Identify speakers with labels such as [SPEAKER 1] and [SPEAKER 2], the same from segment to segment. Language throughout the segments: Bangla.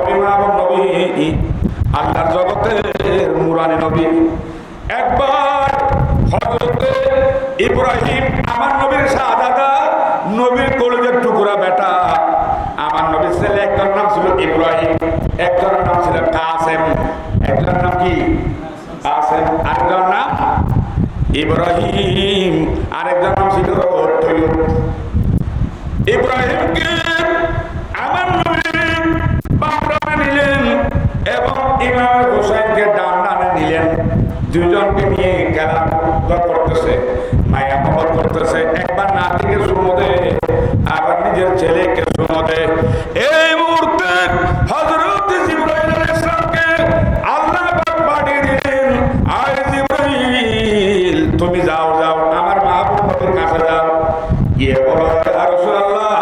[SPEAKER 1] অভিনব নবী, আল্লাহর জগতের নুরানি নবী। একবার হযরতে ইব্রাহিম আমার নবীর শাহজাদা, নবীর কলিজার টুকরা বেটা, আমার নবীর ছেলে একজনের নাম ছিল ইব্রাহিম, একজনের নাম ছিল কাসেম। একজনের নাম কি? কাসেম। আরেকজনের নাম ইব্রাহিম, আরেকজনের নাম ছিল তৈয়ব। ইব্রাহিমকে আমার নবী বাম ডানে নিলেন এবং ইমাম হোসেনকে ডান ডানে নিলেন। দুজনকে নিয়ে খেলা করতেছে, মায়া মহব্বত করতেছে। একবার নাতিকে চুমো দেয়, আবার নিজের ছেলেকে চুমো দেয়। এই মুহূর্তে হযরত জিবরাইল আলাইহিস সালামকে আল্লাহ পাক পাঠিয়ে দিলেন, আয় জিবরাইল, তুমি যাও যাও আমার মাহবুব নবীর কাছে যাও, গিয়ে বলো, ইয়া রাসূলুল্লাহ,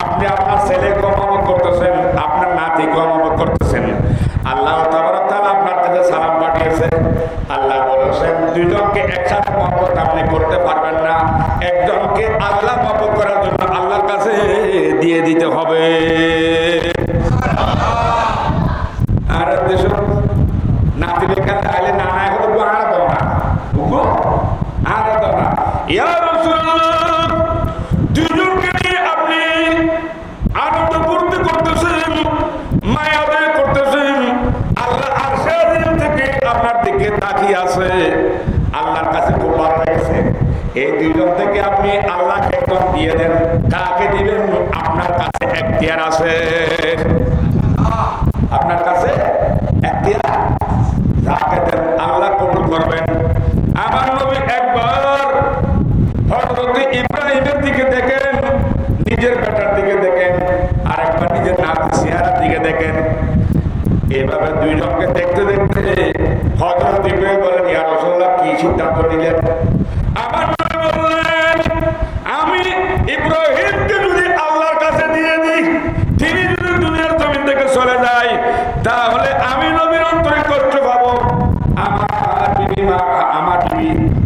[SPEAKER 1] আপনি আপনার ছেলেকে মহব্বত করতেছেন, আপনার নাতিকে মহব্বত করতেছেন, আল্লাহ তাবারক তাআলা আপনার কাছে সালাম পাঠিয়েছে। আল্লাহ বলেছেন দুইজনকে একসাথে মহব্বত আপনি করতে পারবেন না, একজনকে আল্লাহ মহব্বত করার জন্য আল্লাহর কাছে দিয়ে দিতে হবে। আর দেশ নাতিদের কাছে আইলে না না হলো আর দাও না, বুঝো আর দাও না। ইয়া রাসূলুল্লাহ, দুইজনকে নিয়ে আপনি আনন্দ করতে করতেছেন, মায়া আদায় করতেছেন, আল্লাহ আরশে আজিম থেকে আপনার দিকে তাকিয়ে আছে, আল্লাহর কাছে খুব ভালো লাগছে। এই দুইজন থেকে আপনি আল্লাহকে একদম দিয়ে দেন। কাকে দিবেন? আপনার কাছে এখতিয়ার আছে, আপনার কাছে এখতিয়ার, যাকে দেন আল্লাহ কবুল করবেন। আমার নবী একবার হযরত ইব্রাহিমের দিকে দেখেন, নিজের বেটার দিকে দেখেন, আর একবার নিজের নাতি চেহারার দিকে দেখেন। এভাবে দুইজনকে দেখতে দেখতে হযরত ইব্রাহিম বলেন, ইয়া রাসূলুল্লাহ, কি সিদ্ধান্ত নিলেন? আমার নবী বললেন, আমি ইব্রাহিমকে যদি আল্লাহর কাছে দিয়ে দিই, তিনি যদি দুনিয়ার জমিন থেকে চলে যায়, তাহলে আমি নবীর অন্তরে কষ্ট পাবো, আমার বিবি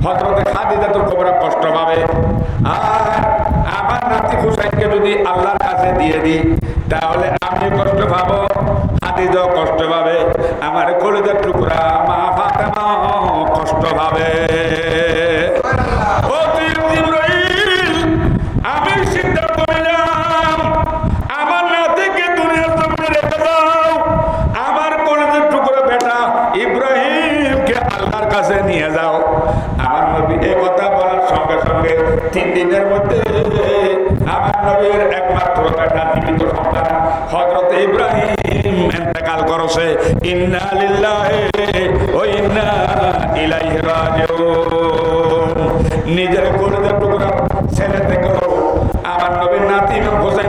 [SPEAKER 1] হযরত খাদিজাতুল কুবরা কষ্ট পাবে, আর আমার নাতি হুসাইনকে যদি আল্লাহর কাছে দিয়ে দিই, তাহলে আমি কষ্ট পাবো, খাদিজাও কষ্ট পাবে, আমার কলিজার টুকরা মা ফাতেমা কষ্ট পাবে। ও জিবরাইল, আমি সিদ্ধান্ত নিলাম, আমার নাতিকে দুনিয়ার জমিনে রেখে দাও, আমার কলিজার টুকরা বেটা ইব্রাহিমকে আল্লাহর কাছে নিয়ে যাও। আমার নবী এই কথা বলার সঙ্গে সঙ্গে 3 দিনের মধ্যে আমার নবীর একমাত্র বেটা জীবিত সন্তান হযরত ইব্রাহিম ইন্তেকাল করেছে। ইন্না লিল্লাহি ওয়া ইন্না ইলাইহি রাজিউন। নিজের কলিজার টুকরা ছেলে থেকে আমার নবীর নাতি ইমাম হোসেন